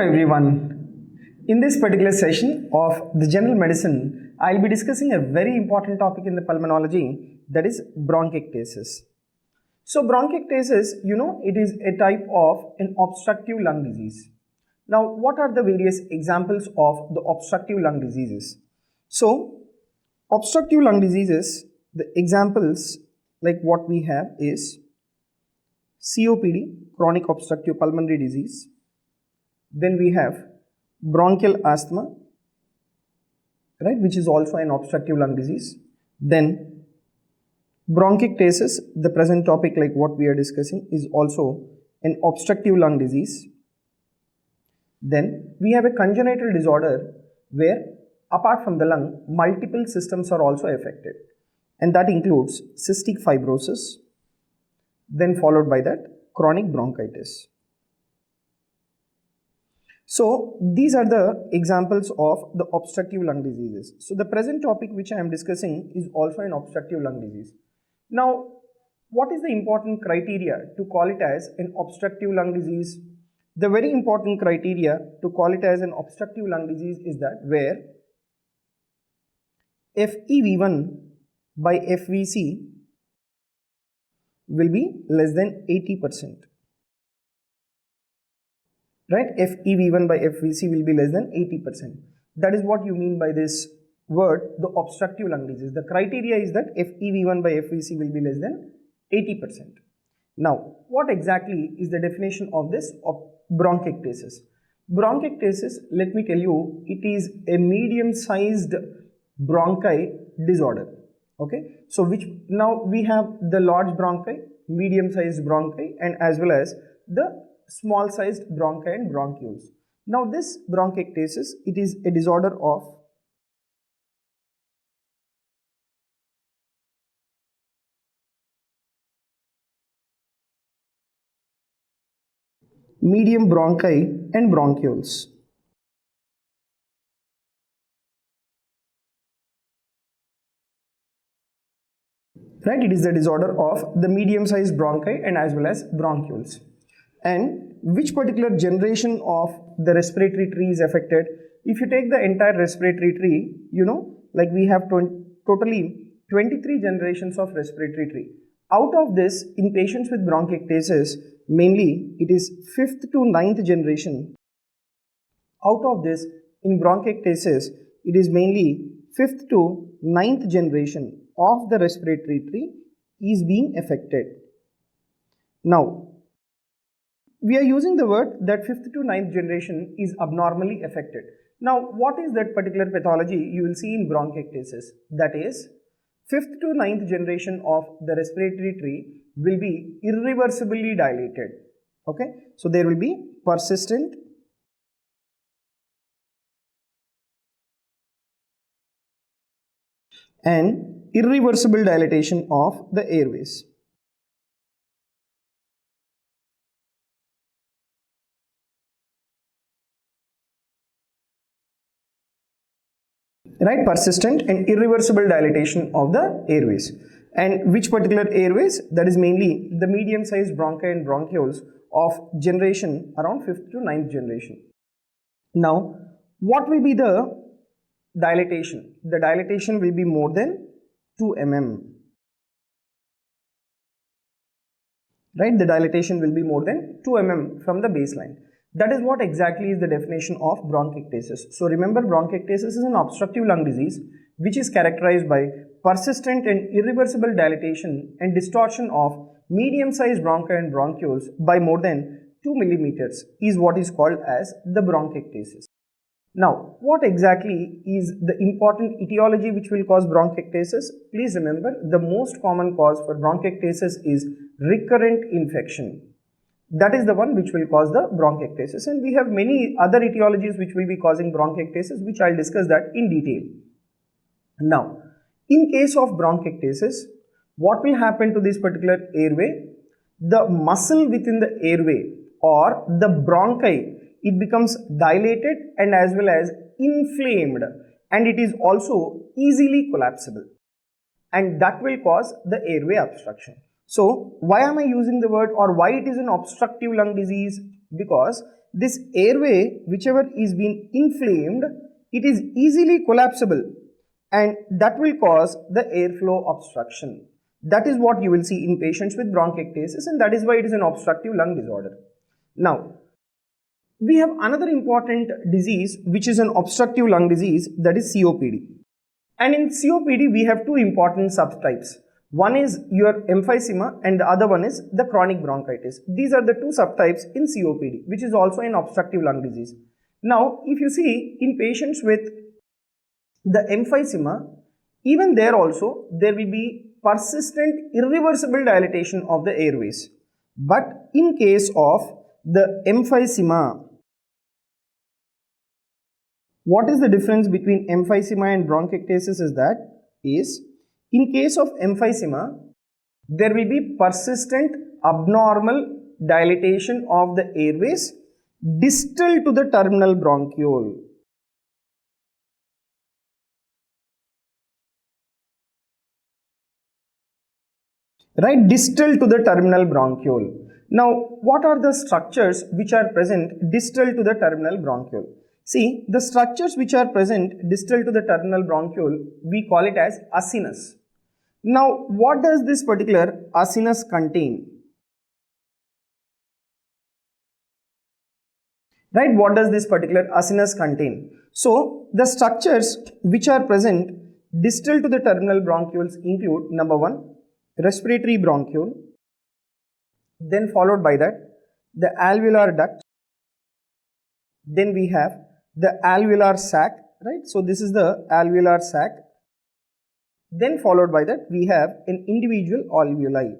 everyone. In this particular session of the general medicine, I'll be discussing a very important topic in the pulmonology, that is bronchiectasis. So bronchiectasis, it is a type of an obstructive lung disease. Now, what are the various examples of the obstructive lung diseases? So, obstructive lung diseases, the examples like what we have is COPD, chronic obstructive pulmonary disease. Then we have bronchial asthma, right, which is also an obstructive lung disease. Then bronchiectasis, the present topic like what we are discussing, is also an obstructive lung disease. Then we have a congenital disorder where apart from the lung, multiple systems are also affected, and that includes cystic fibrosis, then followed by that chronic bronchitis. So these are the examples of the obstructive lung diseases. So the present topic which I am discussing is also an obstructive lung disease. Now, what is the important criteria to call it as an obstructive lung disease? The very important criteria to call it as an obstructive lung disease is that where FEV1 by FVC will be less than 80%. Right? FEV1 by FVC will be less than 80%. That is what you mean by this word, the obstructive lung disease. The criteria is that FEV1 by FVC will be less than 80%. Now, what exactly is the definition of this bronchiectasis? Bronchiectasis, let me tell you, it is a medium-sized bronchi disorder. Okay, so now we have the large bronchi, medium-sized bronchi, and as well as the small-sized bronchi and bronchioles. Now, this bronchiectasis, it is a disorder of medium bronchi and bronchioles. Right, it is the disorder of the medium-sized bronchi and as well as bronchioles. And which particular generation of the respiratory tree is affected? If you take the entire respiratory tree, like we have totally 23 generations of respiratory tree. Out of this, in patients with bronchiectasis, mainly it is 5th to 9th generation. Out of this, in bronchiectasis, it is mainly 5th to 9th generation of the respiratory tree is being affected. Now, we are using the word that 5th to 9th generation is abnormally affected. Now, what is that particular pathology you will see in bronchiectasis? That is, 5th to 9th generation of the respiratory tree will be irreversibly dilated. Okay, so there will be persistent and irreversible dilatation of the airways. Right, persistent and irreversible dilatation of the airways. And which particular airways? That is mainly the medium-sized bronchi and bronchioles of generation around 5th to 9th generation. Now, what will be the dilatation? The dilatation will be more than 2 mm. Right, the dilatation will be more than 2 mm from the baseline. That is what exactly is the definition of bronchiectasis. So remember, bronchiectasis is an obstructive lung disease which is characterized by persistent and irreversible dilatation and distortion of medium-sized bronchi and bronchioles by more than 2 millimeters is what is called as the bronchiectasis. Now, what exactly is the important etiology which will cause bronchiectasis? Please remember, the most common cause for bronchiectasis is recurrent infection. That is the one which will cause the bronchiectasis, and we have many other etiologies which will be causing bronchiectasis, which I'll discuss that in detail. Now, in case of bronchiectasis, what will happen to this particular airway? The muscle within the airway or the bronchi, it becomes dilated and as well as inflamed, and it is also easily collapsible, and that will cause the airway obstruction. So, why am I using the word, or why it is an obstructive lung disease? Because this airway, whichever is being inflamed, it is easily collapsible, and that will cause the airflow obstruction. That is what you will see in patients with bronchiectasis, and that is why it is an obstructive lung disorder. Now, we have another important disease which is an obstructive lung disease, that is COPD. And in COPD, we have two important subtypes. One is your emphysema and the other one is the chronic bronchitis. These are the two subtypes in COPD, which is also an obstructive lung disease. Now, if you see in patients with the emphysema, even there also there will be persistent irreversible dilatation of the airways. But in case of the emphysema, what is the difference between emphysema and bronchiectasis is in case of emphysema, there will be persistent abnormal dilatation of the airways distal to the terminal bronchiole. Right, distal to the terminal bronchiole. Now, what are the structures which are present distal to the terminal bronchiole? See, the structures which are present distal to the terminal bronchiole, we call it as acinus. Now, what does this particular acinus contain? Right, what does this particular acinus contain? So, the structures which are present distal to the terminal bronchioles include, number one, respiratory bronchiole, then followed by that, the alveolar duct, then we have the alveolar sac, right? So, this is the alveolar sac. Then followed by that, we have an individual alveoli.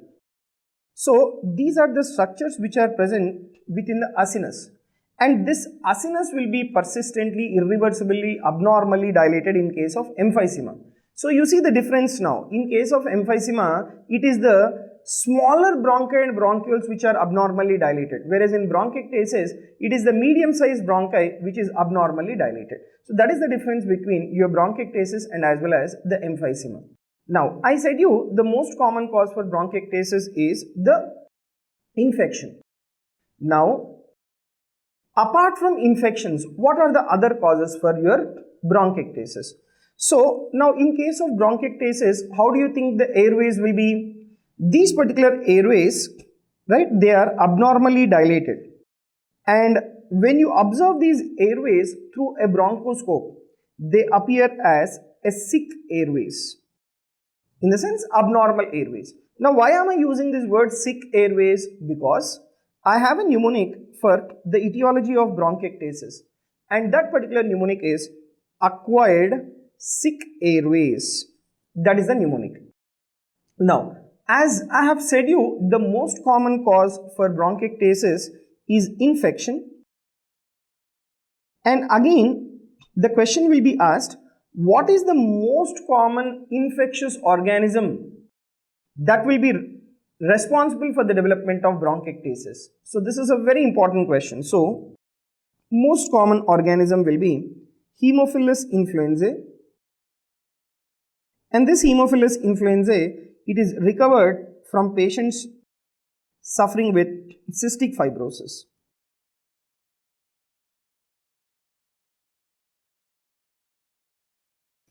So, these are the structures which are present within the acinus. And this acinus will be persistently, irreversibly, abnormally dilated in case of emphysema. So, you see the difference now. In case of emphysema, it is the smaller bronchi and bronchioles which are abnormally dilated, whereas in bronchiectasis, it is the medium-sized bronchi which is abnormally dilated. So, that is the difference between your bronchiectasis and as well as the emphysema. Now, I said you the most common cause for bronchiectasis is the infection. Now, apart from infections, what are the other causes for your bronchiectasis? So, now in case of bronchiectasis, how do you think the airways will be? These particular airways, right, they are abnormally dilated, and when you observe these airways through a bronchoscope, they appear as a sick airways, in the sense abnormal airways. Now, why am I using this word sick airways? Because I have a mnemonic for the etiology of bronchiectasis, and that particular mnemonic is acquired sick airways. That is the mnemonic. Now, as I have said you, the most common cause for bronchiectasis is infection. And again, the question will be asked, what is the most common infectious organism that will be responsible for the development of bronchiectasis? So, this is a very important question. So, most common organism will be Haemophilus influenzae. And this Haemophilus influenzae, it is recovered from patients suffering with cystic fibrosis.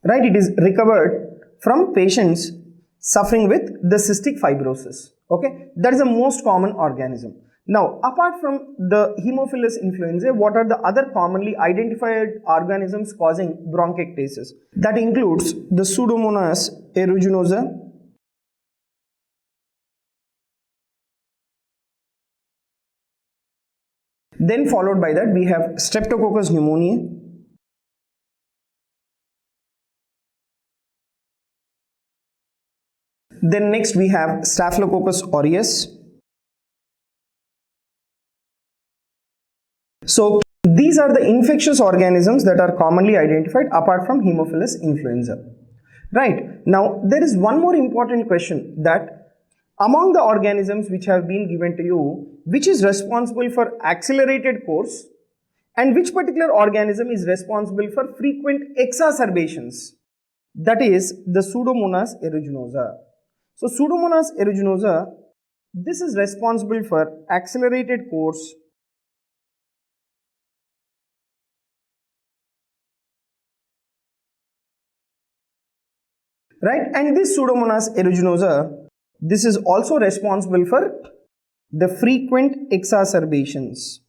Right, it is recovered from patients suffering with the cystic fibrosis. Okay, that is the most common organism. Now, apart from the Haemophilus influenzae, what are the other commonly identified organisms causing bronchiectasis? That includes the Pseudomonas aeruginosa, then followed by that we have Streptococcus pneumoniae, then next we have Staphylococcus aureus. So these are the infectious organisms that are commonly identified apart from Haemophilus influenza. Right, now there is one more important question, that among the organisms which have been given to you, which is responsible for accelerated course and which particular organism is responsible for frequent exacerbations? That is the Pseudomonas aeruginosa. So Pseudomonas aeruginosa, this is responsible for accelerated course right? And this Pseudomonas aeruginosa, this is also responsible for the frequent exacerbations.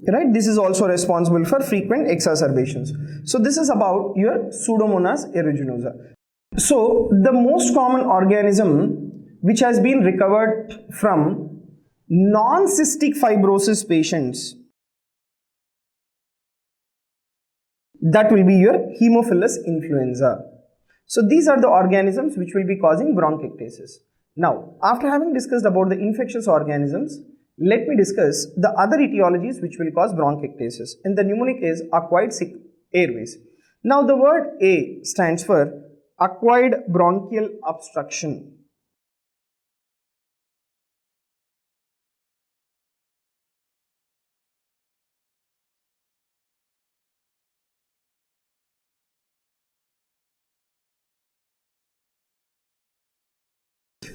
Right, this is also responsible for frequent exacerbations. So this is about your Pseudomonas aeruginosa. So the most common organism which has been recovered from non-cystic fibrosis patients, that will be your Haemophilus influenza. So these are the organisms which will be causing bronchiectasis. Now, after having discussed about the infectious organisms, let me discuss the other etiologies which will cause bronchiectasis. In the mnemonic is acquired sick airways. Now the word A stands for acquired bronchial obstruction.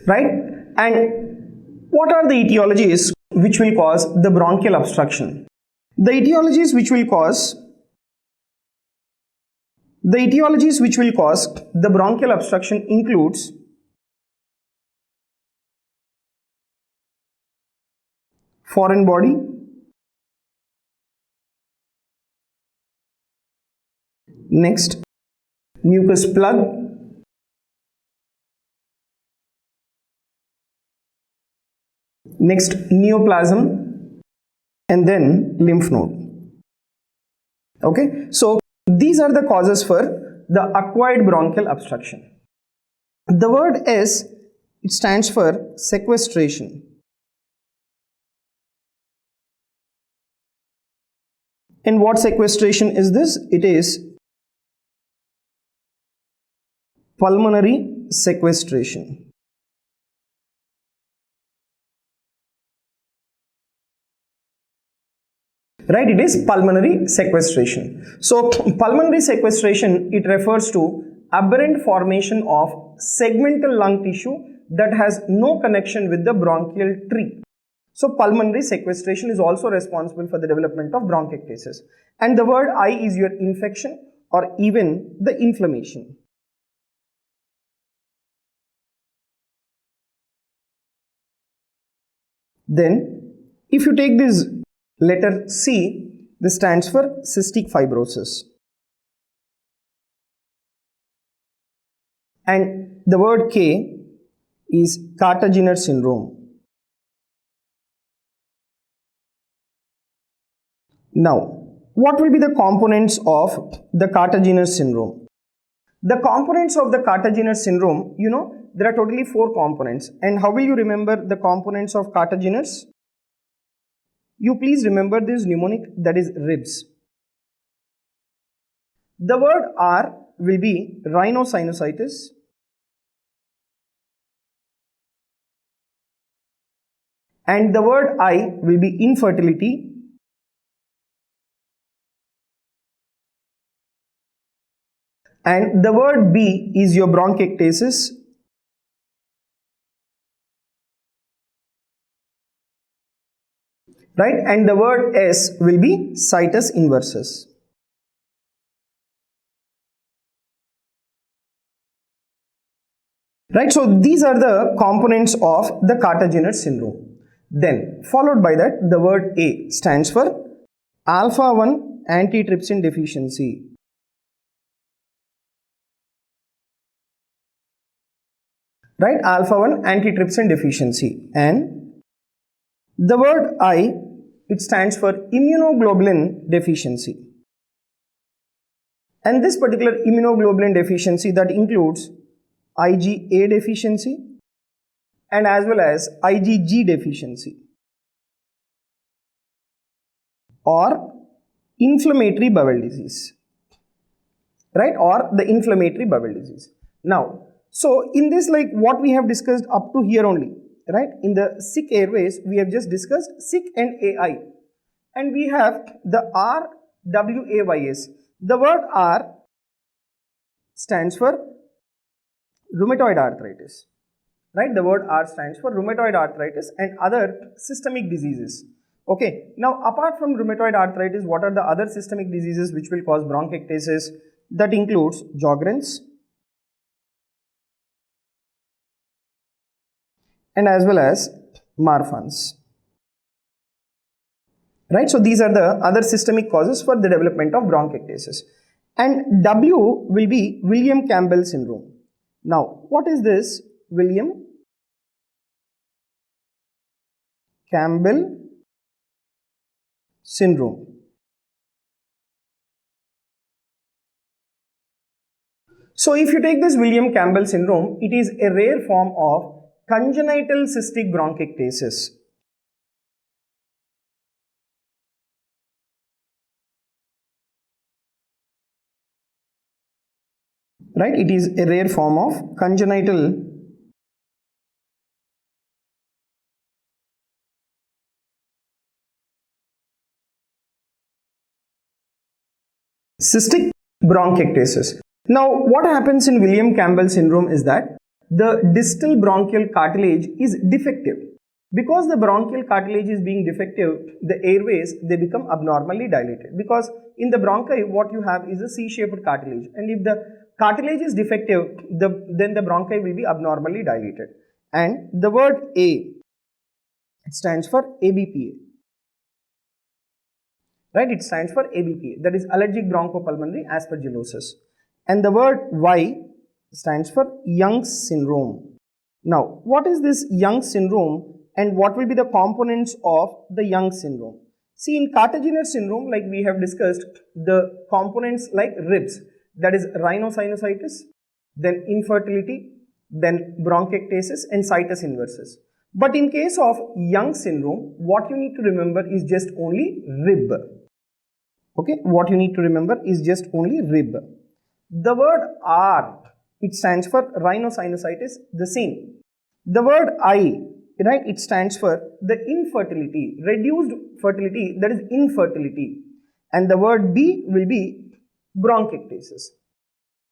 Right? And what are the etiologies which will cause the bronchial obstruction? The etiologies which will cause the bronchial obstruction includes foreign body, next mucus plug, next neoplasm, and then lymph node. Okay, so these are the causes for the acquired bronchial obstruction. The word S, it stands for sequestration. And what sequestration is this? It is pulmonary sequestration. Right, it is pulmonary sequestration. So pulmonary sequestration, it refers to aberrant formation of segmental lung tissue that has no connection with the bronchial tree. So pulmonary sequestration is also responsible for the development of bronchiectasis. And the word I is your infection or even the inflammation. Then if you take this letter C, this stands for cystic fibrosis. And the word K is Cartaginer syndrome. Now, what will be the components of the Cartaginer syndrome? The components of the Cartaginer syndrome, you know, there are totally 4 components. And how will you remember the components of Cartaginer's? You please remember this mnemonic, that is ribs. The word R will be rhinosinusitis. And the word I will be infertility. And the word B is your bronchiectasis. Right? And the word S will be situs inversus. Right? So these are the components of the Cartaginer syndrome. Then followed by that, the word A stands for alpha-1 antitrypsin deficiency. Right? Alpha-1 antitrypsin deficiency. And the word I, it stands for immunoglobulin deficiency. And this particular immunoglobulin deficiency, that includes IgA deficiency and as well as IgG deficiency or inflammatory bowel disease. Right? Or the inflammatory bowel disease. Now, so in this, like what we have discussed up to here only, right? In the sick airways, we have just discussed sick and AI. And we have the RWAYS. The word R stands for rheumatoid arthritis. right? The word R stands for rheumatoid arthritis and other systemic diseases. Okay, now apart from rheumatoid arthritis, what are the other systemic diseases which will cause bronchiectasis? That includes Sjogren's and as well as Marfan's. Right, so these are the other systemic causes for the development of bronchiectasis. And W will be William Campbell syndrome. Now, what is this William Campbell syndrome? So, if you take this William Campbell syndrome, it is a rare form of congenital cystic bronchiectasis. Right, it is a rare form of congenital cystic bronchiectasis. Now, what happens in William Campbell syndrome is that the distal bronchial cartilage is defective. Because the bronchial cartilage is being defective, the airways, they become abnormally dilated. Because in the bronchi, what you have is a C-shaped cartilage, and if the cartilage is defective, then the bronchi will be abnormally dilated. And the word A, it stands for ABPA. Right, it stands for ABPA, that is allergic bronchopulmonary aspergillosis. And the word Y stands for Young's syndrome. Now, what is this Young's syndrome and what will be the components of the Young's syndrome? See, in Cartagener syndrome, like we have discussed, the components like ribs, that is rhinosinusitis, then infertility, then bronchiectasis and situs inversus. But in case of Young's syndrome, what you need to remember is just only rib. Okay, what you need to remember is just only rib. The word R, it stands for rhinosinusitis, the same. The word I, right, it stands for the infertility, reduced fertility, that is infertility. And the word B will be bronchiectasis.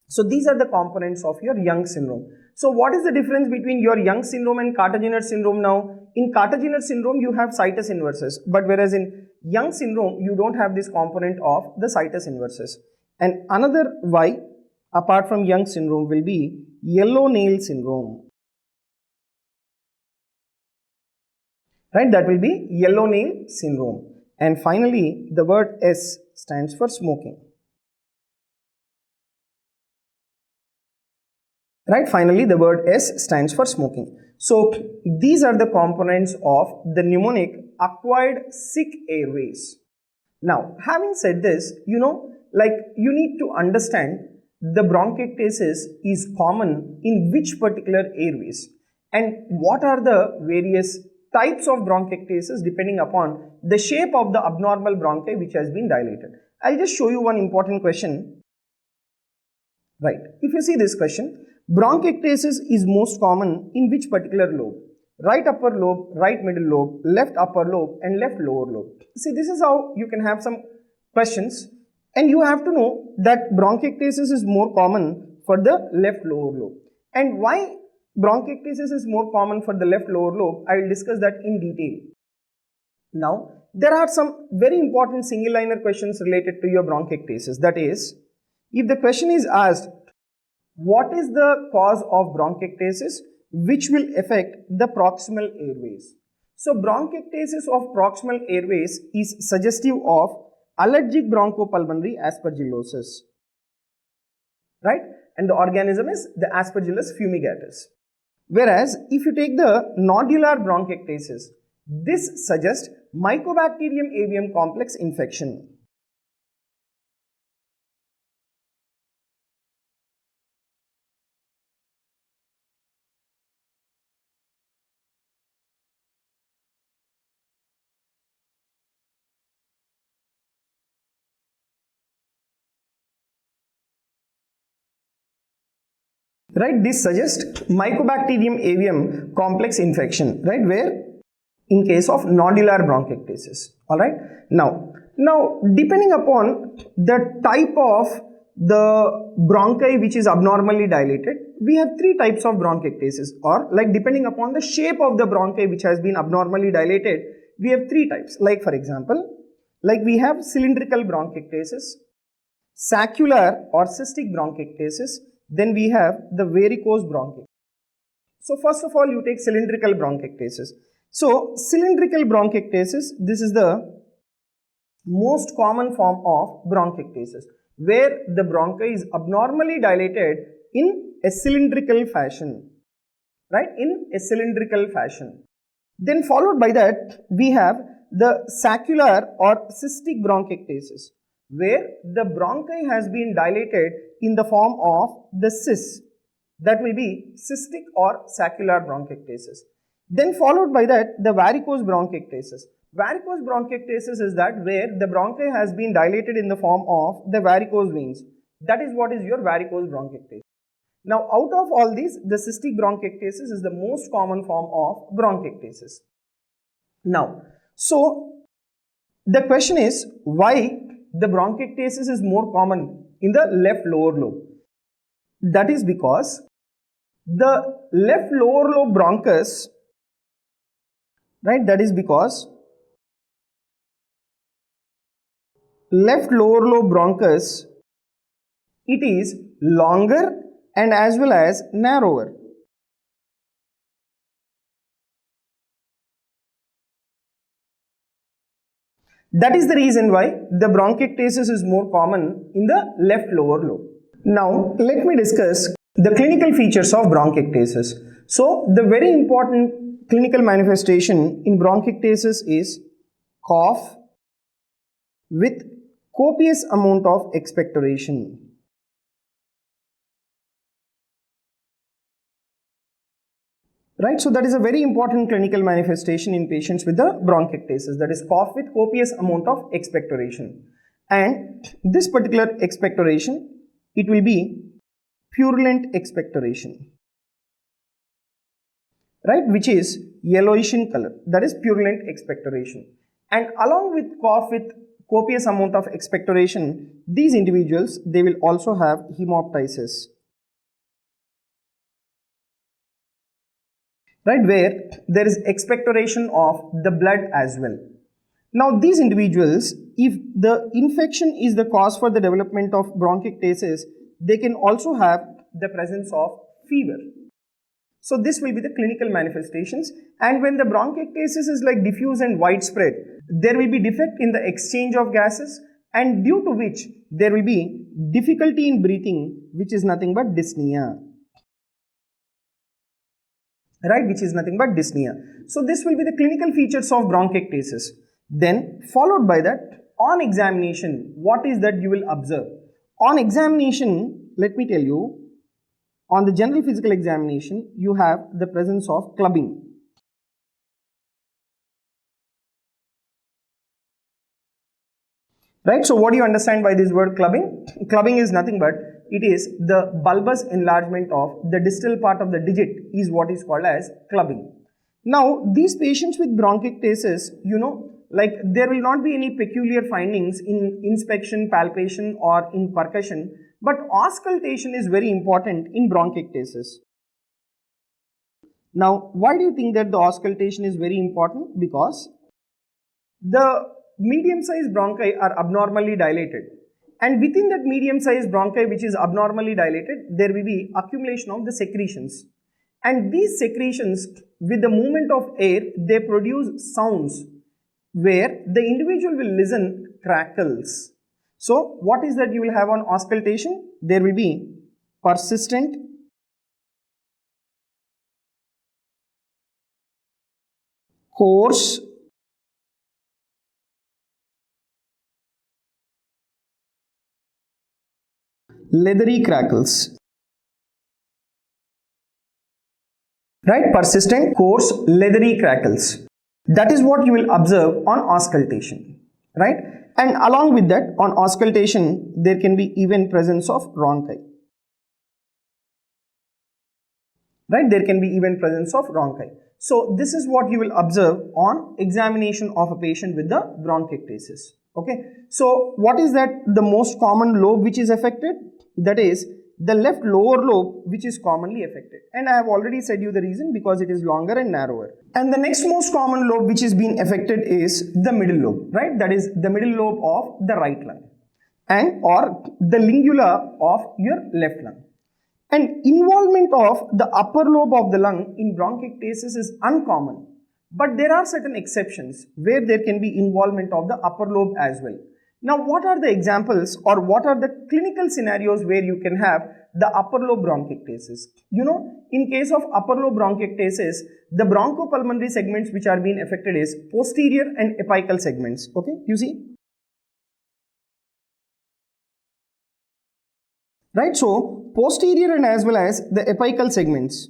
So these are the components of your Young's syndrome. So what is the difference between your Young's syndrome and Cartagener syndrome now? In Cartagener syndrome, you have situs inversus, but whereas in Young's syndrome, you don't have this component of the situs inversus. And another Y, apart from Young's syndrome, will be yellow nail syndrome. Right, that will be yellow nail syndrome. And finally, the word S stands for smoking. Right, finally the word S stands for smoking. So these are the components of the pneumonic acquired sick airways. Now, having said this, like you need to understand the bronchiectasis is common in which particular airways and what are the various types of bronchiectasis depending upon the shape of the abnormal bronchi which has been dilated. I'll just show you one important question. Right, if you see this question, bronchiectasis is most common in which particular lobe? Right upper lobe, right middle lobe, left upper lobe and left lower lobe. See, this is how you can have some questions, and you have to know that bronchiectasis is more common for the left lower lobe. And why bronchiectasis is more common for the left lower lobe, I will discuss that in detail. Now, there are some very important single liner questions related to your bronchiectasis. That is, if the question is asked, what is the cause of bronchiectasis which will affect the proximal airways? So, bronchiectasis of proximal airways is suggestive of allergic bronchopulmonary aspergillosis, right? And the organism is the Aspergillus fumigatus. Whereas, if you take the nodular bronchiectasis, this suggests Mycobacterium avium complex infection. Right, this suggests Mycobacterium avium complex infection, right, where in case of nodular bronchiectasis. All right, now depending upon the type of the bronchi which is abnormally dilated, we have three types of bronchiectasis, or like depending upon the shape of the bronchi which has been abnormally dilated, we have three types. Like for example, like we have cylindrical bronchiectasis, saccular or cystic bronchiectasis, then we have the varicose bronchiectasis. So first of all, you take cylindrical bronchiectasis. So cylindrical bronchiectasis, this is the most common form of bronchiectasis, where the bronchi is abnormally dilated in a cylindrical fashion, right? In a cylindrical fashion. Then followed by that, we have the saccular or cystic bronchiectasis, where the bronchi has been dilated in the form of the cyst. That will be cystic or saccular bronchiectasis. Then followed by that, the varicose bronchiectasis. Varicose bronchiectasis is that where the bronchi has been dilated in the form of the varicose veins. That is what is your varicose bronchiectasis. Now, out of all these, the cystic bronchiectasis is the most common form of bronchiectasis. Now, so the question is, why the bronchiectasis is more common in the left lower lobe? That is because the left lower lobe bronchus, right, that is because left lower lobe bronchus, it is longer and as well as narrower. That is the reason why the bronchiectasis is more common in the left lower lobe. Now, let me discuss the clinical features of bronchiectasis. So, the very important clinical manifestation in bronchiectasis is cough with copious amount of expectoration. Right, so that is a very important clinical manifestation in patients with the bronchiectasis, that is cough with copious amount of expectoration. And this particular expectoration, it will be purulent expectoration, right, which is yellowish in color, that is purulent expectoration. And along with cough with copious amount of expectoration, these individuals, they will also have hemoptysis, right, where there is expectoration of the blood as well. Now, these individuals, if the infection is the cause for the development of bronchiectasis, they can also have the presence of fever. So, this will be the clinical manifestations. And when the bronchiectasis is like diffuse and widespread, there will be defect in the exchange of gases, and due to which there will be difficulty in breathing, which is nothing but dyspnea. Right, which is nothing but dyspnea. So, this will be the clinical features of bronchiectasis. Then, followed by that, on examination, what is that you will observe? On examination, let me tell you, on the general physical examination, you have the presence of clubbing. Right, so what do you understand by this word clubbing? Clubbing is nothing but it is the bulbous enlargement of the distal part of the digit is what is called as clubbing. Now, these patients with bronchiectasis, like there will not be any peculiar findings in inspection, palpation or in percussion, but auscultation is very important in bronchiectasis. Now, why do you think that the auscultation is very important? Because the medium-sized bronchi are abnormally dilated, and within that medium-sized bronchi which is abnormally dilated, there will be accumulation of the secretions, and these secretions with the movement of air, they produce sounds where the individual will listen crackles. So, what is that you will have on auscultation? There will be persistent, coarse, leathery crackles. Right, persistent, coarse, leathery crackles. That is what you will observe on auscultation, right? And along with that, on auscultation, there can be even presence of rhonchi. Right, there can be even presence of rhonchi. So, this is what you will observe on examination of a patient with the bronchiectasis. Okay, so what is that the most common lobe which is affected? That is the left lower lobe which is commonly affected, and I have already said you the reason, because it is longer and narrower. And the next most common lobe which is being affected is the middle lobe, right? That is the middle lobe of the right lung and or the lingula of your left lung. And involvement of the upper lobe of the lung in bronchiectasis is uncommon, but there are certain exceptions where there can be involvement of the upper lobe as well. Now, what are the examples or what are the clinical scenarios where you can have the upper lobe bronchiectasis? You know, in case of upper lobe bronchiectasis, the bronchopulmonary segments which are being affected is posterior and apical segments. Okay, you see? Right, so posterior and as well as the apical segments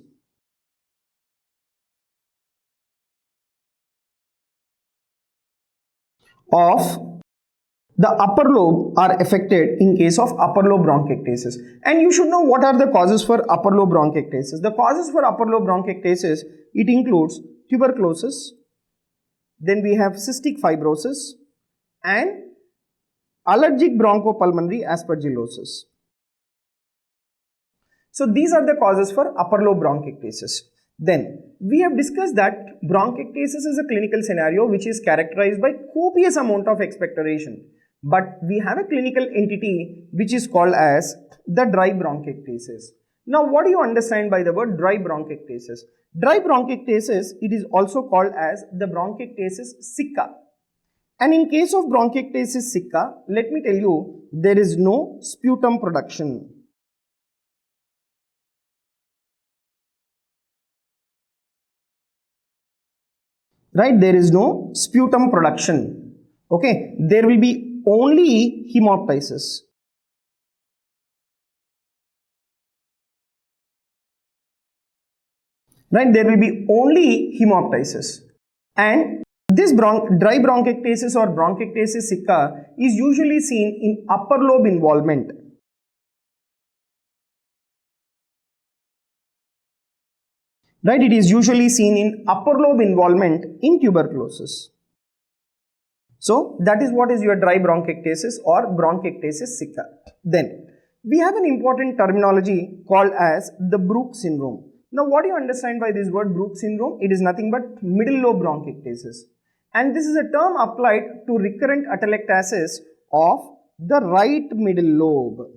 of the upper lobe are affected in case of upper lobe bronchiectasis. And you should know what are the causes for upper lobe bronchiectasis. The causes for upper lobe bronchiectasis, it includes tuberculosis, then we have cystic fibrosis and allergic bronchopulmonary aspergillosis. So these are the causes for upper lobe bronchiectasis. Then we have discussed that bronchiectasis is a clinical scenario which is characterized by copious amount of expectoration. But we have a clinical entity which is called as the dry bronchiectasis. Now, what do you understand by the word dry bronchiectasis? Dry bronchiectasis, it is also called as the bronchiectasis sicca. And in case of bronchiectasis sicca, let me tell you, there is no sputum production. Right, there is no sputum production. Okay, there will be only hemoptysis. Right, there will be only hemoptysis. And this dry bronchiectasis or bronchiectasis sicca is usually seen in upper lobe involvement. Right, it is usually seen in upper lobe involvement in tuberculosis. So that is what is your dry bronchiectasis or bronchiectasis sicca. Then we have an important terminology called as the Brooke syndrome. Now, what do you understand by this word Brooke syndrome? It is nothing but middle lobe bronchiectasis, and this is a term applied to recurrent atelectasis of the right middle lobe.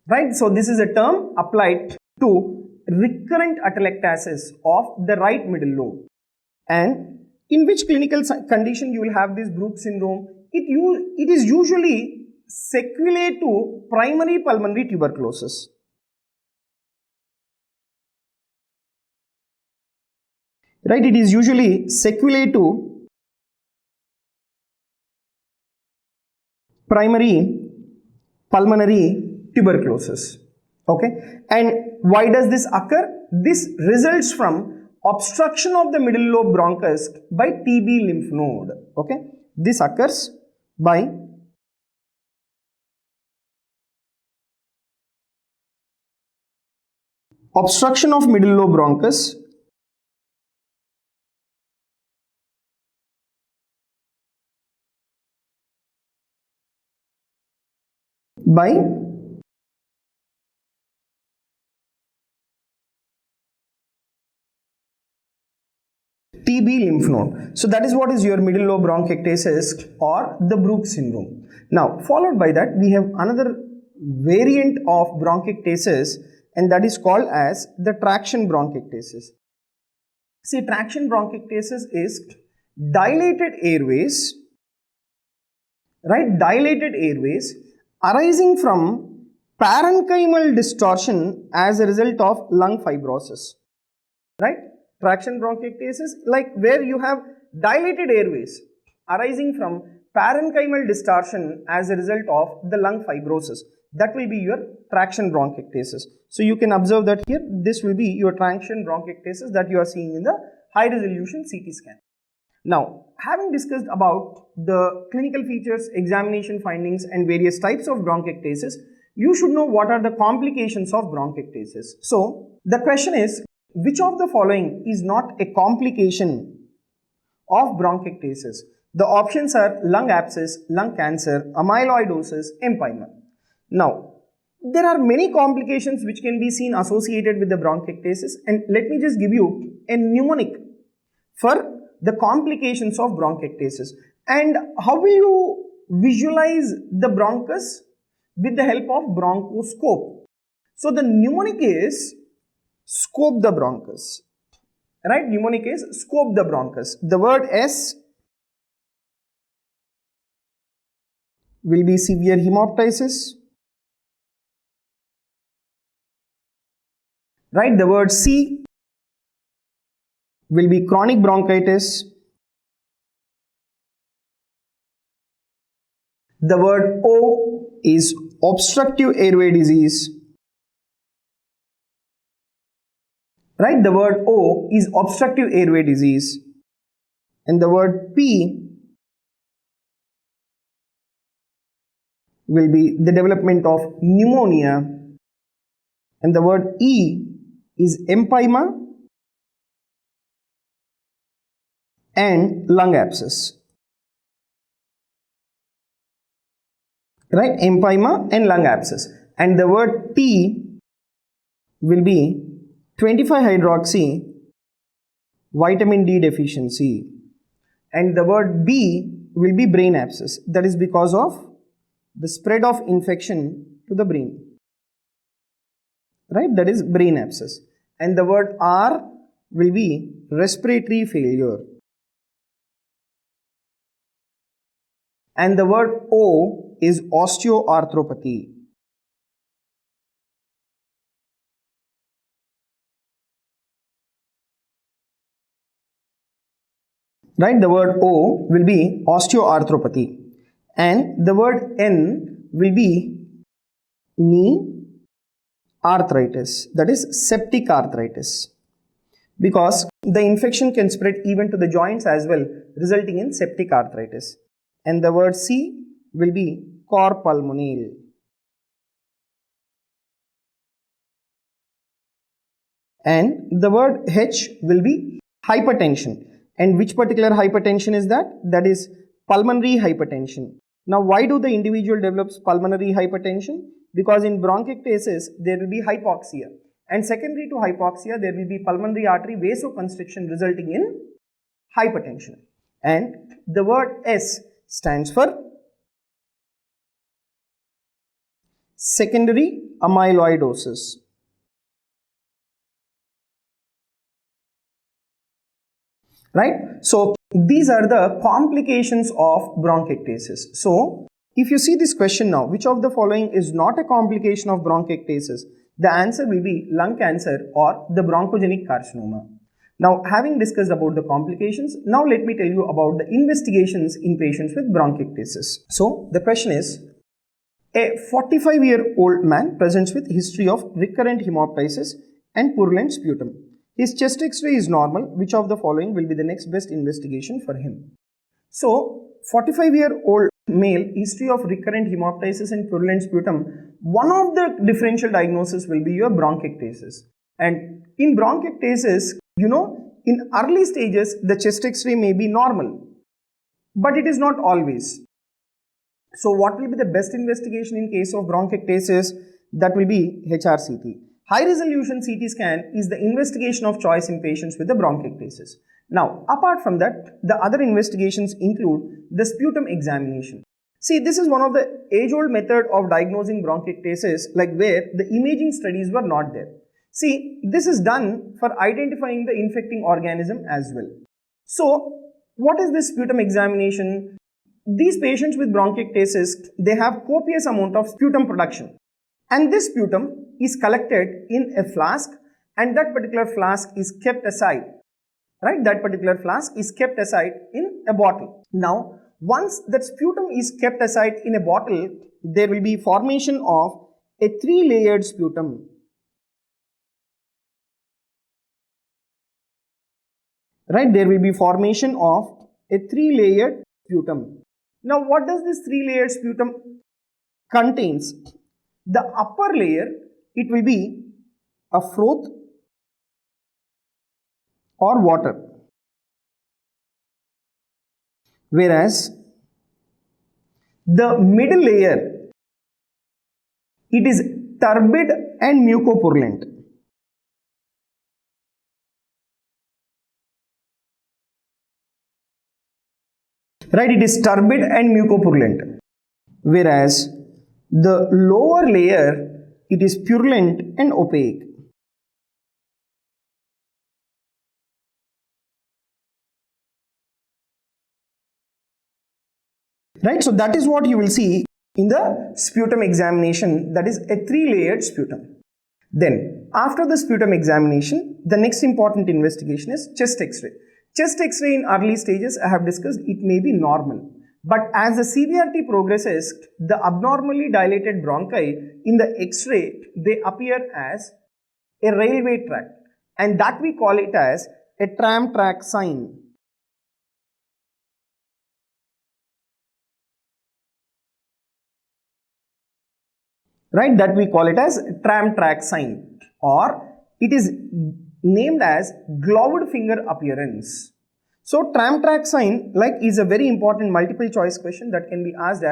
Right, so this is a term applied to recurrent atelectasis of the right middle lobe. And in which clinical condition you will have this Brooke syndrome? It is usually sequelae to primary pulmonary tuberculosis. Right, it is usually sequelae to primary pulmonary tuberculosis. Okay, and why does this occur? This results from obstruction of the middle lobe bronchus by TB lymph node. Okay, this occurs by obstruction of middle lobe bronchus by TB lymph node. So that is what is your middle lobe bronchiectasis or the Brooke syndrome. Now, followed by that, we have another variant of bronchiectasis, and that is called as the traction bronchiectasis. See, traction bronchiectasis is dilated airways, right? Dilated airways arising from parenchymal distortion as a result of lung fibrosis, right? Traction bronchiectasis, like where you have dilated airways arising from parenchymal distortion as a result of the lung fibrosis. That will be your traction bronchiectasis. So you can observe that here, this will be your traction bronchiectasis that you are seeing in the high resolution CT scan. Now, having discussed about the clinical features, examination findings and various types of bronchiectasis, you should know what are the complications of bronchiectasis. So, the question is, Which of the following is not a complication of bronchiectasis? The options are lung abscess, lung cancer, amyloidosis, empyema. Now, there are many complications which can be seen associated with the bronchiectasis, and let me just give you a mnemonic for the complications of bronchiectasis. And how will you visualize the bronchus? With the help of bronchoscope. So the mnemonic is scope the bronchus. Right? Mnemonic is scope the bronchus. The word S will be severe hemoptysis. Right? The word C will be chronic bronchitis. The word O is obstructive airway disease. Right? The word O is obstructive airway disease. And the word P will be the development of pneumonia. And the word E is empyema and lung abscess. Right? Empyema and lung abscess. And the word T will be 25-hydroxy vitamin D deficiency. And the word B will be brain abscess. That is because of the spread of infection to the brain. Right? That is brain abscess. And the word R will be respiratory failure. And the word O is osteoarthropathy. Right? The word O will be osteoarthropathy. And the word N will be knee arthritis. That is septic arthritis. Because the infection can spread even to the joints as well, resulting in septic arthritis. And the word C will be cor pulmonale. And the word H will be hypertension. And which particular hypertension is that? That is pulmonary hypertension. Now, why do the individual develops pulmonary hypertension? Because in bronchiectasis, there will be hypoxia. And secondary to hypoxia, there will be pulmonary artery vasoconstriction resulting in hypertension. And the word S stands for secondary amyloidosis. Right? So, these are the complications of bronchiectasis. So, if you see this question now, which of the following is not a complication of bronchiectasis? The answer will be lung cancer or the bronchogenic carcinoma. Now, having discussed about the complications, now let me tell you about the investigations in patients with bronchiectasis. So, the question is, a 45-year-old man presents with history of recurrent hemoptysis and purulent sputum. His chest X-ray is normal. Which of the following will be the next best investigation for him? So, 45-year-old male, history of recurrent hemoptysis and purulent sputum. One of the differential diagnoses will be your bronchiectasis. And in bronchiectasis, in early stages, the chest X-ray may be normal, but it is not always. So, what will be the best investigation in case of bronchiectasis? That will be HRCT. High resolution CT scan is the investigation of choice in patients with the bronchiectasis. Now, apart from that, the other investigations include the sputum examination. See, this is one of the age-old method of diagnosing bronchiectasis, like where the imaging studies were not there. See, this is done for identifying the infecting organism as well. So, what is this sputum examination? These patients with bronchiectasis, they have copious amount of sputum production. And this sputum is collected in a flask, and that particular flask is kept aside. Right? That particular flask is kept aside in a bottle. Now, once that sputum is kept aside in a bottle, there will be formation of a 3-layered sputum. Right? There will be formation of a 3-layered sputum. Now, what does this 3-layered sputum contains? The upper layer, it will be a froth, or water, whereas the middle layer, it is turbid and mucopurulent. Right, it is turbid and mucopurulent, whereas the lower layer, it is purulent and opaque. Right, so that is what you will see in the sputum examination, that is a 3-layered sputum. Then, after the sputum examination, the next important investigation is chest X-ray. Chest X-ray in early stages, I have discussed, it may be normal. But as the severity progresses, the abnormally dilated bronchi in the X-ray, they appear as a railway track. And that we call it as a tram-track sign. Right, that we call it as tram-track sign, or it is named as gloved finger appearance. So tram-track sign is a very important multiple choice question that can be asked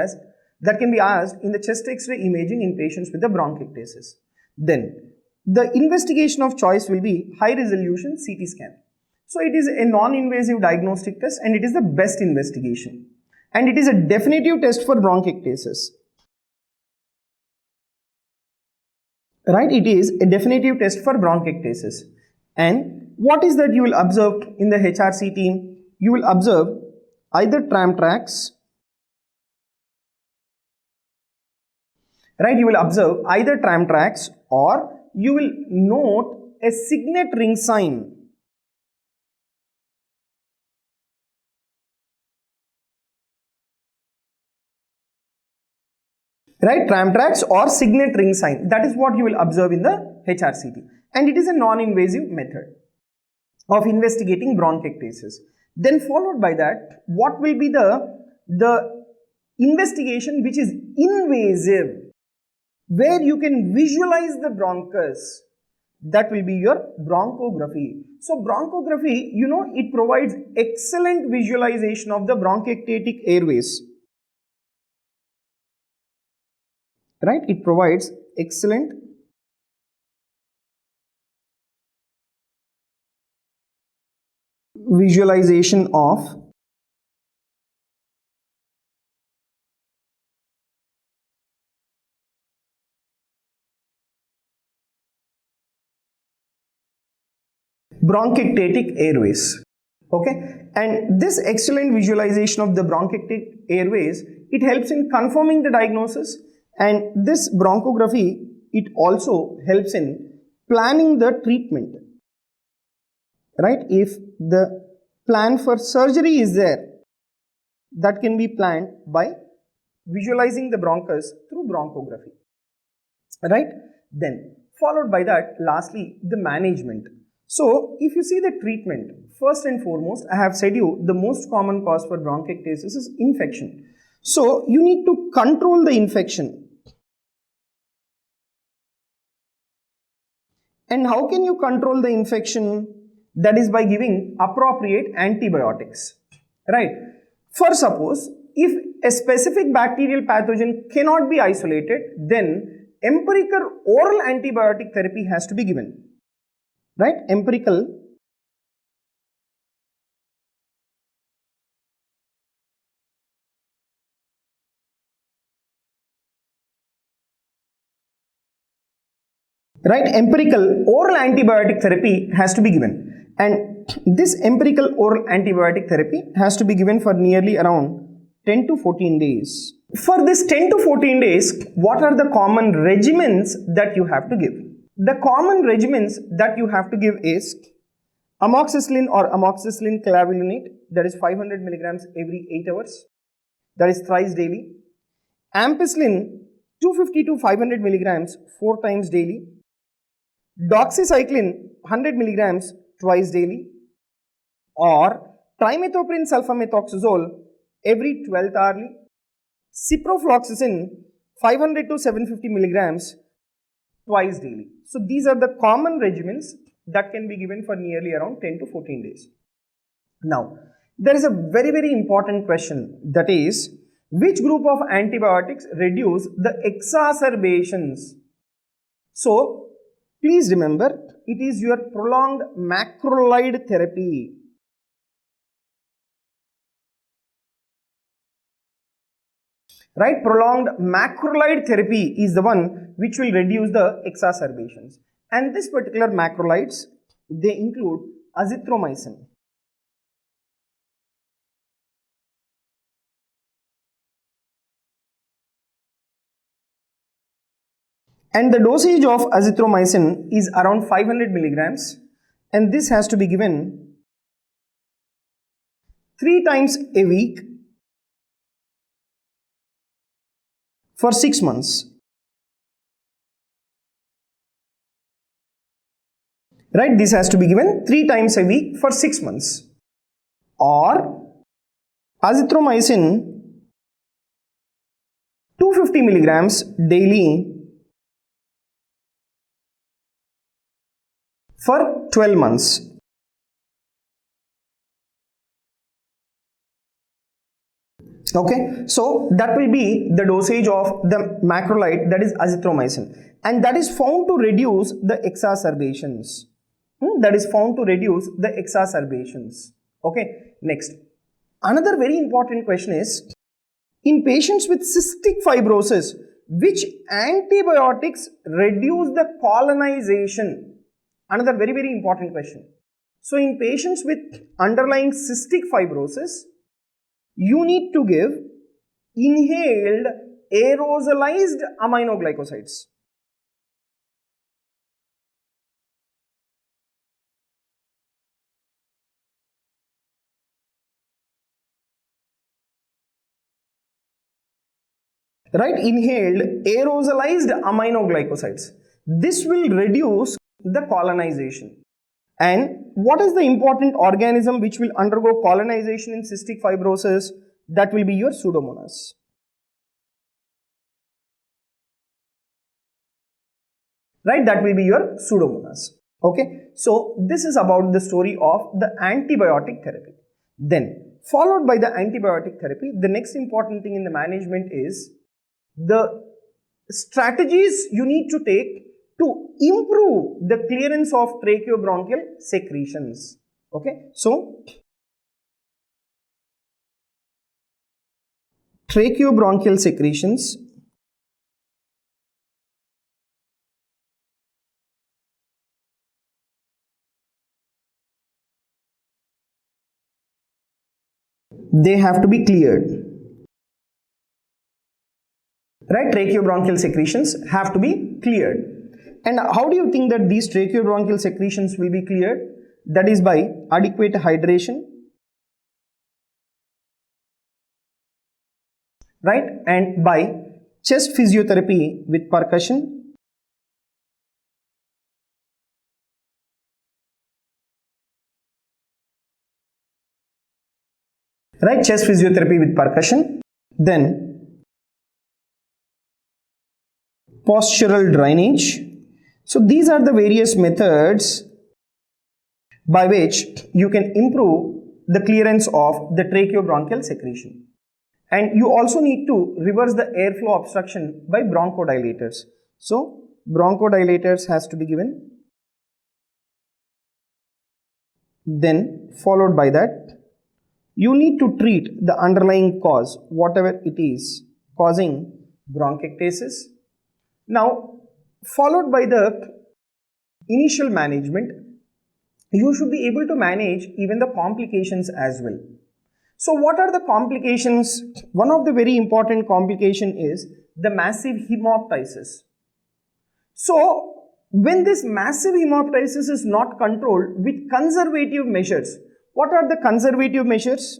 in the chest X-ray imaging in patients with the bronchiectasis. Then the investigation of choice will be high resolution CT scan. So it is a non-invasive diagnostic test and it is the best investigation, and it is a definitive test for bronchiectasis. Right, it is a definitive test for bronchiectasis. And what is that you will observe in the HRCT? You will observe either tram tracks, right? You will observe either tram tracks, or you will note a Signet ring sign. Right, tram tracks or Signet ring sign, that is what you will observe in the HRCT, and it is a non-invasive method of investigating bronchiectasis. Then followed by that, what will be the investigation which is invasive, where you can visualize the bronchus? That will be your bronchography. So bronchography, it provides excellent visualization of the bronchiectatic airways. Right, it provides excellent visualization of bronchiectatic airways. Okay, and this excellent visualization of the bronchiectatic airways, it helps in confirming the diagnosis. And this bronchography, it also helps in planning the treatment. Right? If the plan for surgery is there, that can be planned by visualizing the bronchus through bronchography. Right? Then, followed by that, lastly, the management. So, if you see the treatment, first and foremost, I have said you the most common cause for bronchiectasis is infection. So, you need to control the infection. And how can you control the infection? That is by giving appropriate antibiotics. Right? For suppose, if a specific bacterial pathogen cannot be isolated, then empirical oral antibiotic therapy has to be given. Right? Empirical oral antibiotic therapy has to be given, and this empirical oral antibiotic therapy has to be given for nearly around 10 to 14 days. For this 10 to 14 days, what are the common regimens that you have to give? The common regimens that you have to give is amoxicillin or amoxicillin clavulinate, that is 500 milligrams every 8 hours, that is thrice daily. Ampicillin 250 to 500 milligrams 4 times daily. Doxycycline 100 milligrams twice daily, or trimethoprim sulfamethoxazole every 12th hourly. Ciprofloxacin 500 to 750 milligrams twice daily. So these are the common regimens that can be given for nearly around 10 to 14 days. Now, there is a very important question, that is, which group of antibiotics reduce the exacerbations? So, please remember, it is your prolonged macrolide therapy. Right, prolonged macrolide therapy is the one which will reduce the exacerbations. And this particular macrolides, they include azithromycin. And the dosage of azithromycin is around 500 milligrams, and this has to be given 3 times a week for 6 months. Right, this has to be given 3 times a week for 6 months. Or azithromycin 250 milligrams daily for 12 months. Okay, so that will be the dosage of the macrolide, that is azithromycin, and that is found to reduce the exacerbations. That is found to reduce the exacerbations. Okay, next, another very important question is, in patients with cystic fibrosis, which antibiotics reduce the colonization? Another very important question. So, in patients with underlying cystic fibrosis, you need to give inhaled aerosolized aminoglycosides. Right, inhaled aerosolized aminoglycosides. This will reduce the colonization. And what is the important organism which will undergo colonization in cystic fibrosis? That will be your Pseudomonas. Right, that will be your Pseudomonas. Okay, so this is about the story of the antibiotic therapy. Then, followed by the antibiotic therapy, the next important thing in the management is the strategies you need to take to improve the clearance of tracheobronchial secretions. Okay, so tracheobronchial secretions they have to be cleared. Right, tracheobronchial secretions have to be cleared. And how do you think that these tracheobronchial secretions will be cleared? That is by adequate hydration, right, and by chest physiotherapy with percussion, right, chest physiotherapy with percussion, then postural drainage. So these are the various methods by which you can improve the clearance of the tracheobronchial secretion. And you also need to reverse the airflow obstruction by bronchodilators. So bronchodilators has to be given. Then followed by that, you need to treat the underlying cause, whatever it is causing bronchiectasis. Now, followed by the initial management, you should be able to manage even the complications as well. So what are the complications? One of the very important complication is the massive hemoptysis. So when this massive hemoptysis is not controlled with conservative measures, what are the conservative measures?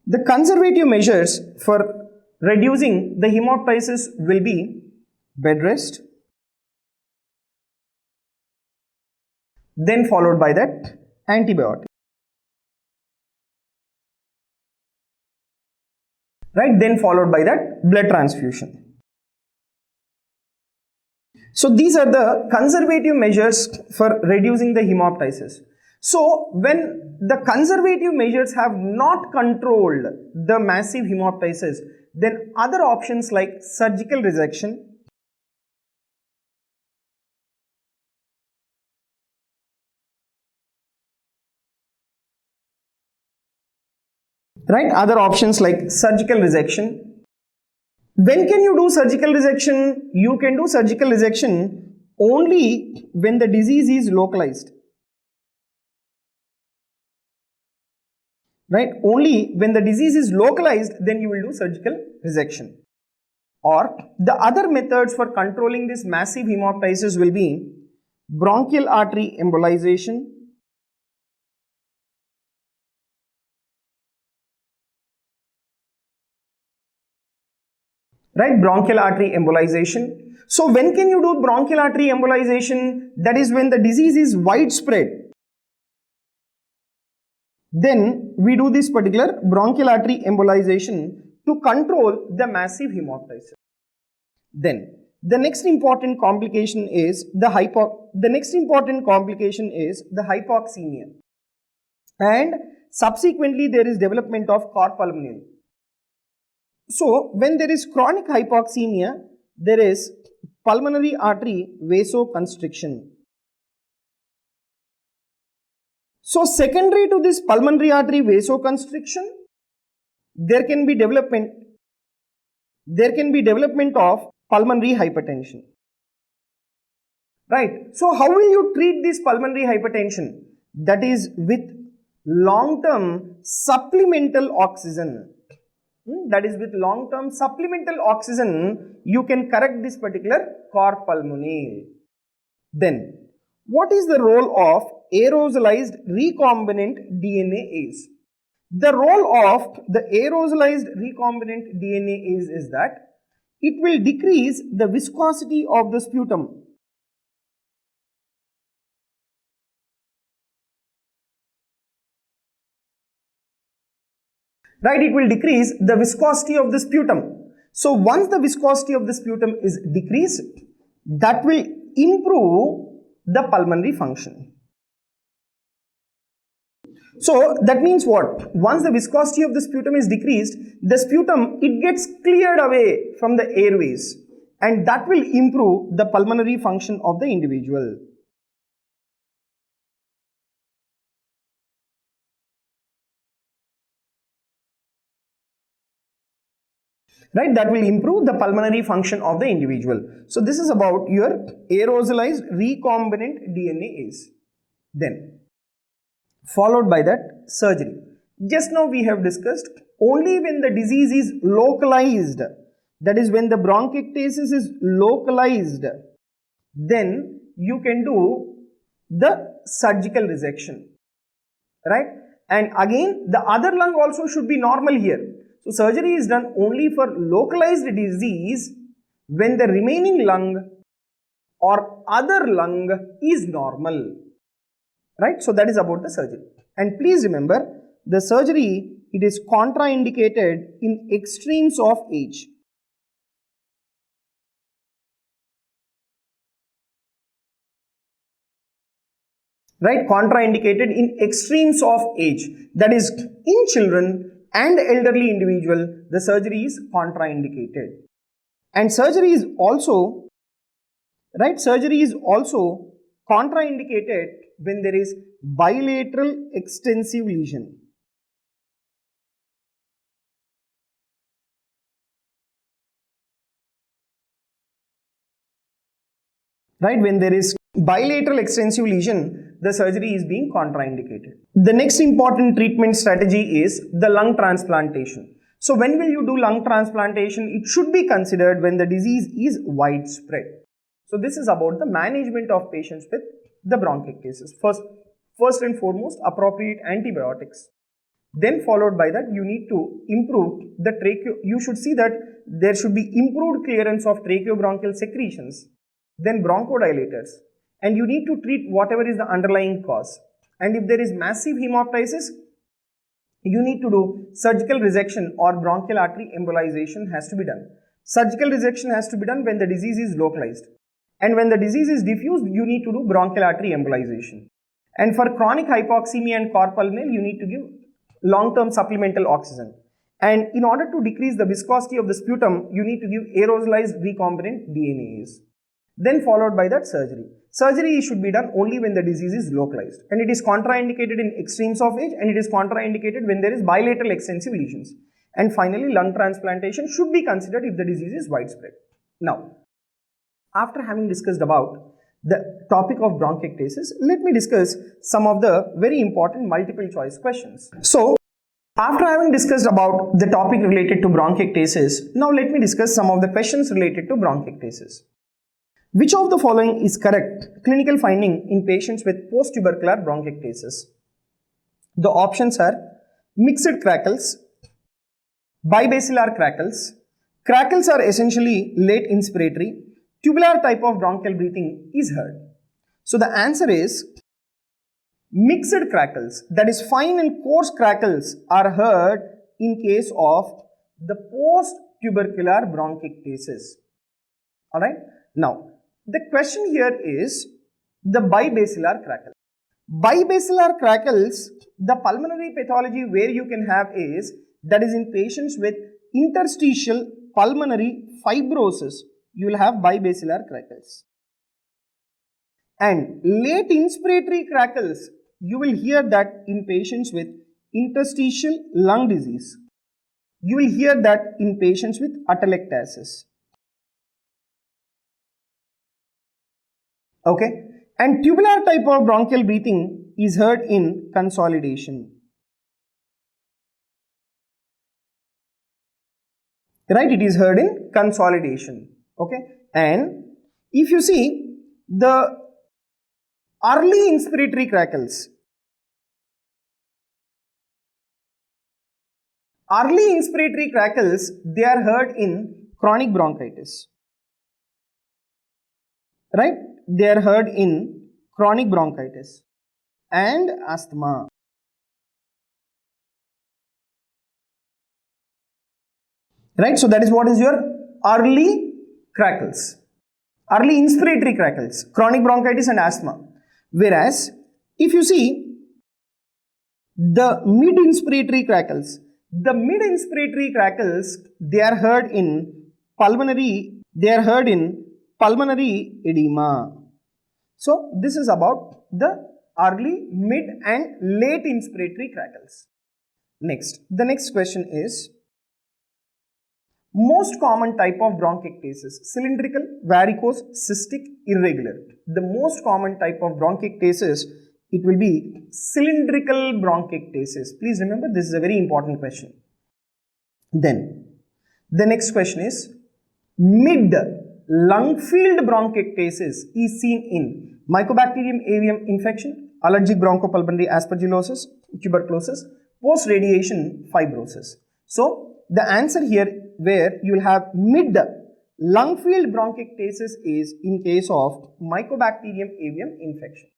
The conservative measures for reducing the hemoptysis will be bed rest, then followed by that antibiotic, right, then followed by that blood transfusion. So these are the conservative measures for reducing the hemoptysis. So when the conservative measures have not controlled the massive hemoptysis, then other options like surgical resection, right? Other options like surgical resection. When can you do surgical resection? You can do surgical resection only when the disease is localized. Right? Only when the disease is localized, then you will do surgical resection. Or the other methods for controlling this massive hemoptysis will be bronchial artery embolization, right? Bronchial artery embolization. So when can you do bronchial artery embolization? That is when the disease is widespread. Then we do this particular bronchial artery embolization to control the massive hemoptysis. Then the next important complication is the hypoxemia, and subsequently there is development of cor pulmonale. So when there is chronic hypoxemia, there is pulmonary artery vasoconstriction. So secondary to this pulmonary artery vasoconstriction, there can be development of pulmonary hypertension. Right? So how will you treat this pulmonary hypertension? That is with long-term supplemental oxygen. That is with long-term supplemental oxygen, you can correct this particular cor pulmonale. Then, what is the role of aerosolized recombinant DNase? The role of the aerosolized recombinant DNase is that it will decrease the viscosity of the sputum. Right, it will decrease the viscosity of the sputum. So once the viscosity of the sputum is decreased, that will improve the pulmonary function. So that means what? Once the viscosity of the sputum is decreased, the sputum, it gets cleared away from the airways, and that will improve the pulmonary function of the individual. Right, that will improve the pulmonary function of the individual. So this is about your aerosolized recombinant DNase. Then followed by that surgery. Just now we have discussed only when the disease is localized, that is when the bronchiectasis is localized, then you can do the surgical resection, right? And again, the other lung also should be normal here. So surgery is done only for localized disease when the remaining lung or other lung is normal, right? So that is about the surgery. And please remember, the surgery, it is contraindicated in extremes of age. Right, contraindicated in extremes of age, that is in children and elderly individual, the surgery is contraindicated. And surgery is also, right, surgery is also contraindicated when there is bilateral extensive lesion. Right, when there is bilateral extensive lesion, the surgery is being contraindicated. The next important treatment strategy is the lung transplantation. So when will you do lung transplantation? It should be considered when the disease is widespread. So this is about the management of patients with the bronchiectasis. First and foremost, appropriate antibiotics. Then followed by that, you need to improve the you should see that there should be improved clearance of tracheobronchial secretions. Then bronchodilators, and you need to treat whatever is the underlying cause. And if there is massive hemoptysis, you need to do surgical resection or bronchial artery embolization has to be done. Surgical resection has to be done when the disease is localized. And when the disease is diffuse, you need to do bronchial artery embolization. And for chronic hypoxemia and cor-pulmonale, you need to give long-term supplemental oxygen. And in order to decrease the viscosity of the sputum, you need to give aerosolized recombinant DNAs. Then followed by that surgery. Surgery should be done only when the disease is localized. And it is contraindicated in extremes of age, and it is contraindicated when there is bilateral extensive lesions. And finally, lung transplantation should be considered if the disease is widespread. Now, after having discussed about the topic of bronchiectasis, let me discuss some of the very important multiple choice questions. So, after having discussed about the topic related to bronchiectasis, now let me discuss some of the questions related to bronchiectasis. Which of the following is correct clinical finding in patients with post-tubercular bronchiectasis? The options are mixed crackles, bibasilar crackles. Crackles are essentially late inspiratory. Tubular type of bronchial breathing is heard. So the answer is mixed crackles, that is fine and coarse crackles are heard in case of the post-tubercular bronchiectasis. Alright, now the question here is the bibasilar crackle. Bibasilar crackles, the pulmonary pathology where you can have is that is in patients with interstitial pulmonary fibrosis, you will have bibasilar crackles. And late inspiratory crackles, you will hear that in patients with interstitial lung disease. You will hear that in patients with atelectasis. Okay, and tubular type of bronchial breathing is heard in consolidation. Right, it is heard in consolidation. Okay, and if you see the early inspiratory crackles, they are heard in chronic bronchitis. Right, they are heard in chronic bronchitis and asthma. Right, so that is what is your early crackles, early inspiratory crackles, chronic bronchitis and asthma. Whereas, if you see the mid-inspiratory crackles, they are heard in pulmonary edema. So, this is about the early, mid and late inspiratory crackles. Next, the next question is most common type of bronchiectasis: cylindrical, varicose, cystic, irregular. The most common type of bronchiectasis, it will be cylindrical bronchiectasis. Please remember, this is a very important question. Then, the next question is mid-lung-filled bronchiectasis is seen in Mycobacterium avium infection, allergic bronchopulmonary aspergillosis, tuberculosis, post-radiation fibrosis. So, the answer here where you will have mid-lung-filled bronchiectasis is in case of Mycobacterium avium infection.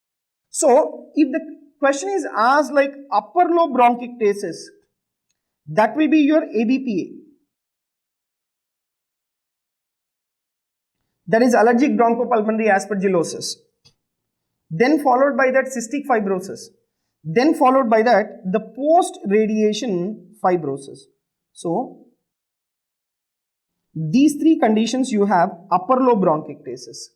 So, if the question is asked like upper lobe bronchiectasis, that will be your ABPA. That is allergic bronchopulmonary aspergillosis. Then followed by that cystic fibrosis. Then followed by that the post-radiation fibrosis. So, these three conditions you have upper lobe bronchiectasis,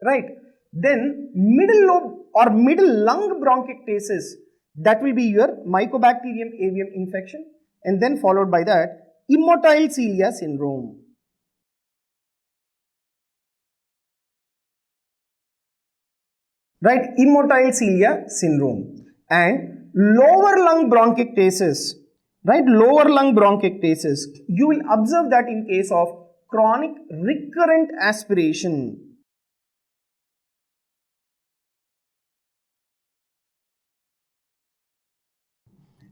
right? Then middle lobe or middle lung bronchiectasis, that will be your Mycobacterium avium infection, and then followed by that immotile cilia syndrome. Right, immotile cilia syndrome. And lower lung bronchiectasis, right, lower lung bronchiectasis, you will observe that in case of chronic recurrent aspiration.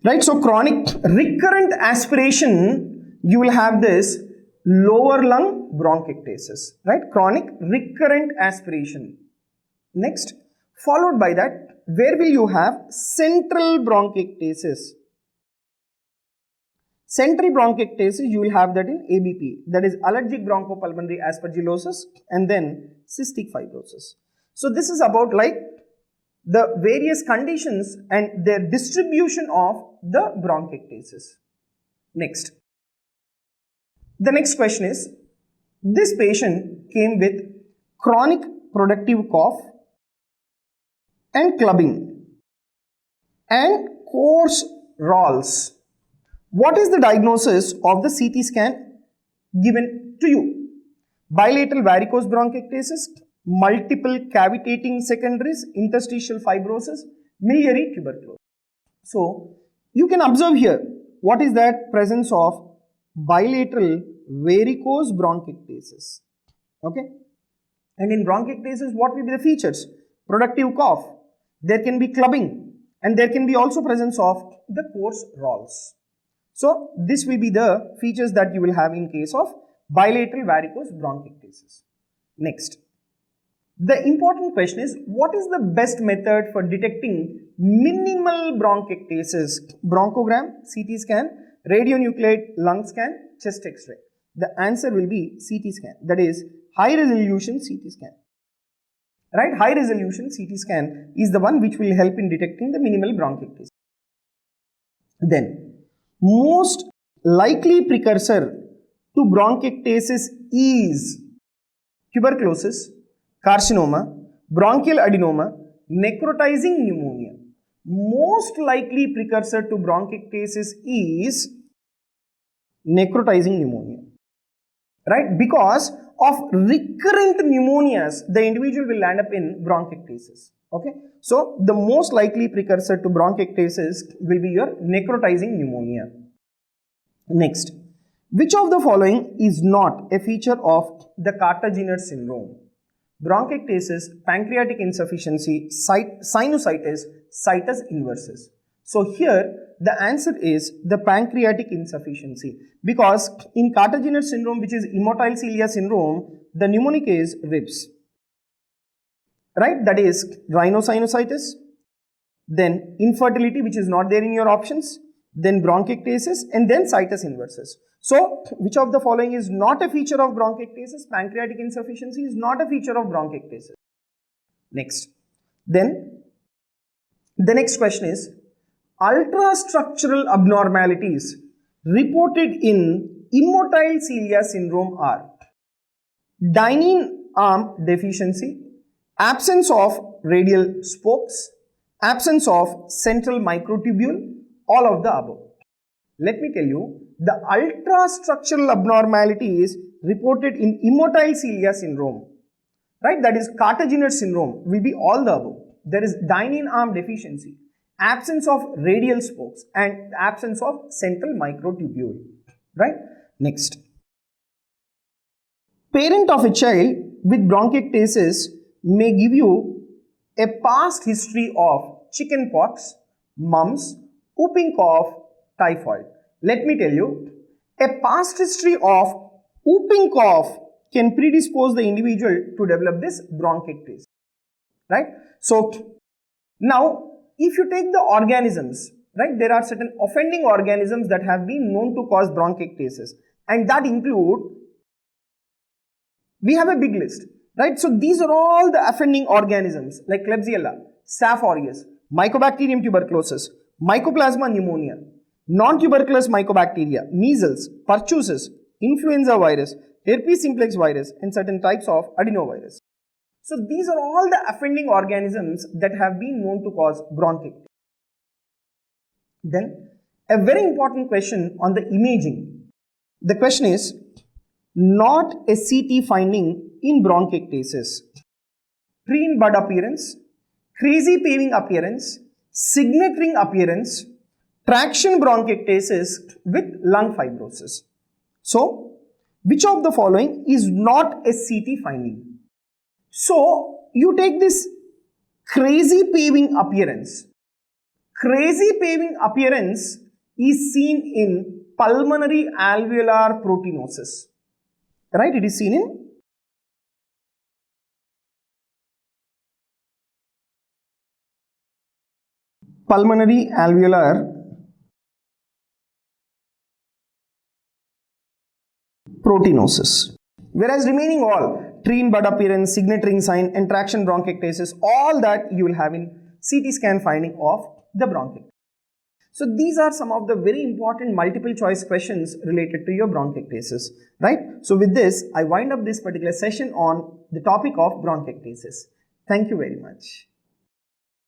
Right, so chronic recurrent aspiration, you will have this lower lung bronchiectasis, right, chronic recurrent aspiration. Next, followed by that, where will you have central bronchiectasis? Central bronchiectasis, you will have that in ABPA, that is allergic bronchopulmonary aspergillosis, and then cystic fibrosis. So this is about like the various conditions and their distribution of the bronchiectasis. Next. The next question is, this patient came with chronic productive cough and clubbing and coarse rolls. What is the diagnosis of the CT scan given to you? Bilateral varicose bronchiectasis, multiple cavitating secondaries, interstitial fibrosis, miliary tuberculosis. So, you can observe here, what is that presence of bilateral varicose bronchiectasis? Okay. And in bronchiectasis, what will be the features? Productive cough, there can be clubbing, and there can be also presence of the coarse rolls. So, this will be the features that you will have in case of bilateral varicose bronchiectasis. Next. The important question is, what is the best method for detecting minimal bronchiectasis? Bronchogram, CT scan, radionuclide lung scan, chest X-ray. The answer will be CT scan, that is high resolution CT scan. Right? High resolution CT scan is the one which will help in detecting the minimal bronchiectasis. Then, most likely precursor to bronchiectasis is tuberculosis, carcinoma, bronchial adenoma, necrotizing pneumonia. Most likely precursor to bronchiectasis is necrotizing pneumonia, right? Because of recurrent pneumonias, the individual will land up in bronchiectasis. Okay, so the most likely precursor to bronchiectasis will be your necrotizing pneumonia. Next, which of the following is not a feature of the Carter-Jenner syndrome? Bronchiectasis, pancreatic insufficiency, sinusitis, situs inversus. So here the answer is the pancreatic insufficiency, because in Carter-Jenner syndrome, which is immotile cilia syndrome, the mnemonic is ribs. Right, that is rhinosinusitis, then infertility, which is not there in your options, then bronchiectasis, and then situs inversus. So, which of the following is not a feature of bronchiectasis? Pancreatic insufficiency is not a feature of bronchiectasis. Next, then the next question is, ultrastructural abnormalities reported in immotile cilia syndrome are dynein arm deficiency, absence of radial spokes, absence of central microtubule, all of the above. Let me tell you, the ultrastructural abnormalities reported in immotile cilia syndrome, right, that is Carter-Jenner syndrome, will be all the above. There is dynein arm deficiency, absence of radial spokes, and absence of central microtubule, right? Next. Parent of a child with bronchiectasis may give you a past history of chickenpox, mumps, whooping cough, typhoid. Let me tell you, a past history of whooping cough can predispose the individual to develop this bronchiectasis, right? So, now if you take the organisms, right, there are certain offending organisms that have been known to cause bronchiectasis, and that include, we have a big list, right? So these are all the offending organisms like Klebsiella, Staph aureus, Mycobacterium tuberculosis, Mycoplasma pneumonia, non-tuberculous mycobacteria, measles, pertussis, influenza virus, herpes simplex virus, and certain types of adenovirus. So these are all the offending organisms that have been known to cause bronchiectasis. Then a very important question on the imaging. The question is, not a CT finding in bronchiectasis. Tree in bud appearance, crazy paving appearance, signet ring appearance, traction bronchiectasis with lung fibrosis. So, which of the following is not a CT finding? So, you take this crazy paving appearance. Crazy paving appearance is seen in pulmonary alveolar proteinosis. Right, it is seen in pulmonary alveolar proteinosis. Whereas remaining all, trine bud appearance, Signet ring sign, and traction bronchiectasis, all that you will have in CT scan finding of the bronchiectasis. So these are some of the very important multiple choice questions related to your bronchiectasis, right? So with this, I wind up this particular session on the topic of bronchiectasis. Thank you very much.